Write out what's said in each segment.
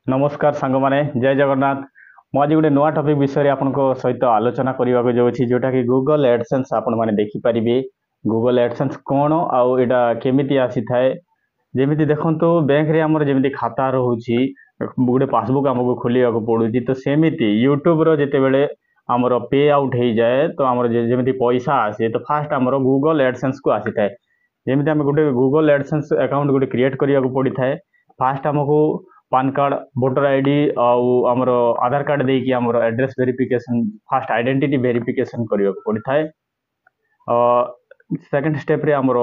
नमस्कार सांग माने जय जगन्नाथ। मु आज गोटे नुआ टॉपिक विषय आपनको सहित आलोचना करने जाऊँगी जोटा कि गूगल एडसेंस आपण मैंने देखिपारे। गूगल एडसेंस कौन आउ एटा केमिति आसी थाए जमी देखो बैंक रे आमर जमी खाता रोचे गोटे पासबुक आमको खोलिया पड़ू तो सेमती यूट्यूब जिते बड़े आमर पे आउट हो जाए तो आमर जमी पैसा आसे तो फास्ट आमर गूगल एडसेंस को आसी थाए। जमी आम गोटे गूगल एडसेंस अकाउंट गोटे क्रिएट करने पड़ी थाए। फास्ट आमको पान कार्ड वोटर आईडी आमर आधार कार्ड देकी आमर address verification fast identity verification करने पड़ी थाए। सेकंड स्टेप रे आमर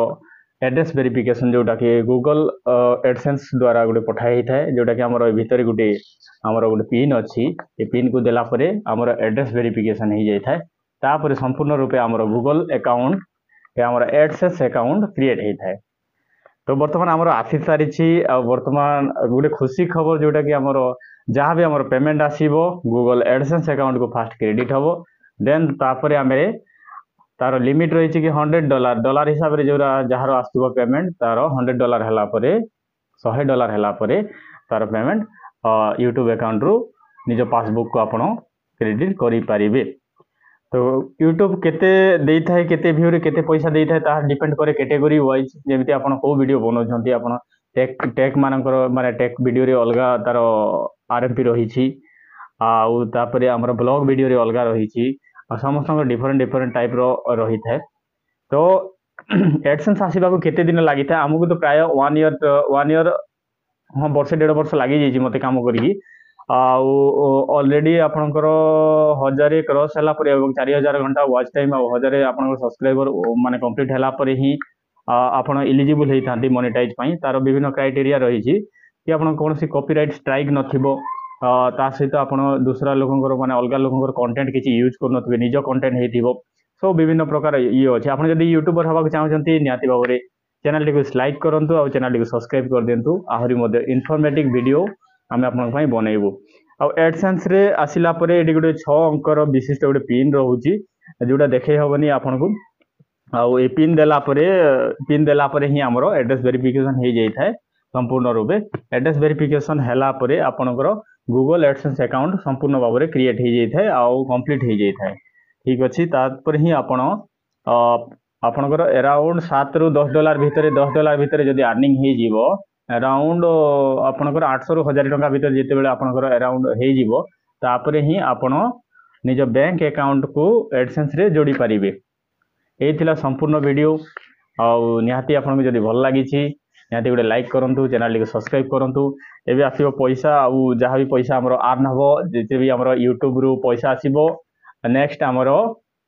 एड्रेस वेरिफिकेशन जोटा कि गूगल एडसेंस द्वारा गोटे पठाई था जोटा कि आमर भितर गोटे आमर गोटे पिन अच्छी ये पिन को देला परे आमर एड्रेस वेरिफिकेशन हो जाए तापर संपूर्ण रूपे आमर गूगल अकाउंट आमर एडसेंस अकाउंट क्रिएट होता है। तो बर्तमान आमर आसी सारी बर्तमान गोटे खुशी खबर जोटा कि आमर जहाँ भी आमर पेमेंट आसीबो गूगल एडसेंस अकाउंट को फास्ट क्रेडिट हम देन तापर आम तार लिमिट रही कि $100 डॉलर हिसाब से जो जार आसो पेमेंट तार $100 है $100 है तार पेमेंट यूट्यूब अकाउंट रु निज पासबुक को आपण क्रेडिट करें। तो यूट्यूब केते देता है केते व्यू रे केते पैसा देता है तार डिपेंड करे कैटेगरी वाइज जेमिति आपण को वीडियो बनाउछंती आपण टेक मानकर माने टेक वीडियो रे अलगा तार आरएमपी रही छी आउ तापरे हमर ब्लॉग वीडियो रे अलगा रही छी आ समस्त डिफरेंट टाइप रो रही थाए। तो एडसेंस आसीबा को केते दिन लागि था हमको तो प्राय 1 ईयर हाँ वर्ष 1.5 वर्ष लगी जाइए मत काम करी ऑलरेडी आपणकर 1000 क्रॉस है 4000 घंटा वॉच टाइम 1000 आपन सब्सक्राइबर माने कंप्लीट है ही आपन एलिजिबल होता मोनेटाइज पाई तार विभिन्न क्राइटेरिया रही कि आपन कौन सी कॉपीराइट स्ट्राइक नथिबो ता सहित आपन दूसरा लोकंकर माने अलग लोकंकर कंटेंट किसी यूज कर निज कंटेंट हेतिबो सो विभिन्न प्रकार ये अच्छे। आपन जदि यूट्यूबर हवा चाहते निहाती भाव में चैनल टी लाइक करूँ और चैनल टी सब्सक्राइब कर दिंतु आहरी इनफॉर्मेटिव वीडियो आम आप बनइबू। आ एडसेंस रे आसिला परे एटी गोटे 6 अंकर विशिष्ट गोटे पिन रोची जोटा देखे हेनी आपन को आउ ए पिन देला परे ही आमर एड्रेस वेरिफिकेशन हो जाए संपूर्ण रूपे एड्रेस वेरिफिकेशन हैला परे आपनकर गूगल एडसेंस अकाउंट संपूर्ण भाव में क्रिएट हो जाए आउ कंप्लीट हो जाए। ठीक अच्छी तापर ही आपण आपनकर अराउंड 7 ରୁ 10 डॉलर भितर जदि अर्निंग हो जीवो अराउंड आपनकर 800 ରୁ 1000 टंका भितर जिते बेले आपनकर अराउंड हो जीवो तापरे ही आपण निज बैंक अकाउंट को एडसेंस रे जोड़ी पारिबे। एई थिला संपूर्ण वीडियो आउ निहाती आपन जदि भल लागी छी निहाती गोटे लाइक करंतु चैनल को सब्सक्राइब करंतु। एबे आसीबो पैसा आउ जहाँ भी पैसा हमरो अर्न हबो जेते भी हमरो यूट्यूब रु पैसा आसीबो नेक्स्ट हमरो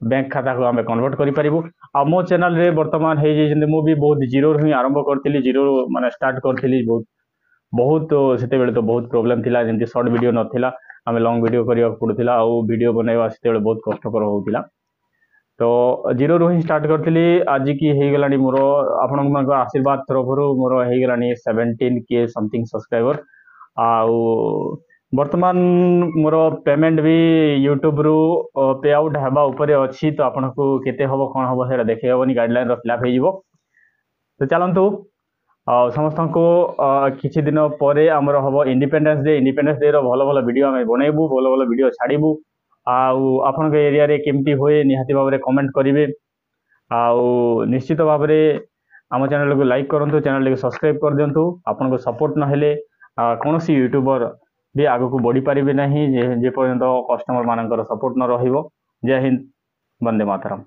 बैंक खाता को आम कन्वर्ट करूँ। आ मो चैनल रे वर्तमान हो जाइए मु भी बहुत जीरो ही आरंभ करी जीरो माने स्टार्ट करी बहुत से तो बहुत प्रोब्लेम थिला जमी शॉर्ट वीडियो नाला आम लॉन्ग वीडियो करने पड़ूला आउ वीडियो बनवा से बहुत कष्टकर होता तो जीरो रू ही स्टार्ट करी आज की हो गला मोर आपण आशीर्वाद तरफ मोर हो गला 17K समथिंग सब्सक्राइबर आउ वर्तमान मोर पेमेंट भी यूट्यूब रु पे आउट हवा ऊपर अच्छी तो आपन को केते हबो कोन हबो सेरा देखे हबनी गाइडलाइन रो फिलअप हो। तो चलतु समस्त को किछि दिन परे आमर हम इंडिपेंडेंस डे रो भल भल वीडियो आम बनइबू भल भल वीडियो छाड़बू आउ आपन एरिया रे केमती होए निहाती भाव में कमेंट करेंगे आउ निश्चित भाव में आम चैनल को लाइक करूँ चैनल को सब्सक्राइब कर दिंतु। आपन को सपोर्ट नहेले कौन सी यूट्यूबर भी आग को बढ़ी पारे ना जे पर्यंत कस्टमर मानकर सपोर्ट न रहिबो। जय हिंद, वंदे मातरम।